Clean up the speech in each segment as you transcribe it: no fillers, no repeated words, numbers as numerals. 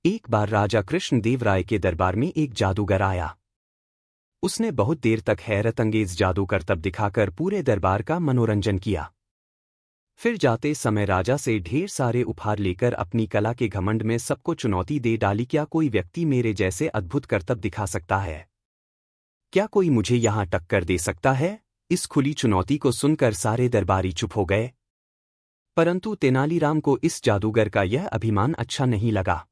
एक बार राजा कृष्णदेव राय के दरबार में एक जादूगर आया। उसने बहुत देर तक हैरतअंगेज जादू करतब दिखाकर पूरे दरबार का मनोरंजन किया। फिर जाते समय राजा से ढेर सारे उपहार लेकर अपनी कला के घमंड में सबको चुनौती दे डाली, क्या कोई व्यक्ति मेरे जैसे अद्भुत करतब दिखा सकता है? क्या कोई मुझे यहां टक्कर दे सकता है? इस खुली चुनौती को सुनकर सारे दरबारी चुप हो गए। परंतु तेनालीराम को इस जादूगर का यह अभिमान अच्छा नहीं लगा।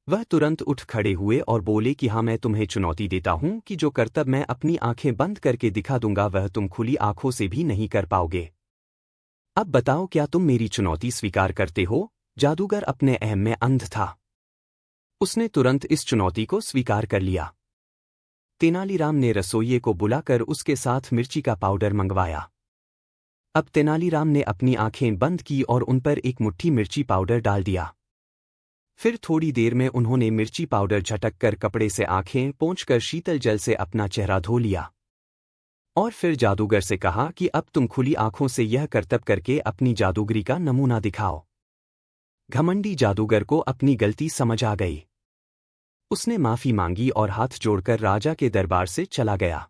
वह तुरंत उठ खड़े हुए और बोले कि हाँ, मैं तुम्हें चुनौती देता हूं कि जो करतब मैं अपनी आंखें बंद करके दिखा दूंगा वह तुम खुली आंखों से भी नहीं कर पाओगे। अब बताओ, क्या तुम मेरी चुनौती स्वीकार करते हो? जादूगर अपने अहम में अंध था। उसने तुरंत इस चुनौती को स्वीकार कर लिया। तेनालीराम ने रसोइये को बुलाकर उसके साथ मिर्ची का पाउडर मंगवाया। अब तेनालीराम ने अपनी आंखें बंद की और उन पर एक मुट्ठी मिर्ची पाउडर डाल दिया। फिर थोड़ी देर में उन्होंने मिर्ची पाउडर झटक कर कपड़े से आंखें पोंछकर शीतल जल से अपना चेहरा धो लिया और फिर जादूगर से कहा कि अब तुम खुली आंखों से यह करतब करके अपनी जादूगरी का नमूना दिखाओ। घमंडी जादूगर को अपनी गलती समझ आ गई। उसने माफी मांगी और हाथ जोड़कर राजा के दरबार से चला गया।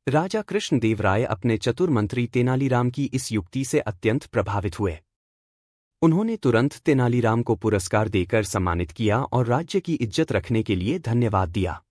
राजा कृष्णदेव राय अपने चतुर मंत्री तेनालीराम की इस युक्ति से अत्यंत प्रभावित हुए। उन्होंने तुरंत तेनालीराम को पुरस्कार देकर सम्मानित किया और राज्य की इज्जत रखने के लिए धन्यवाद दिया।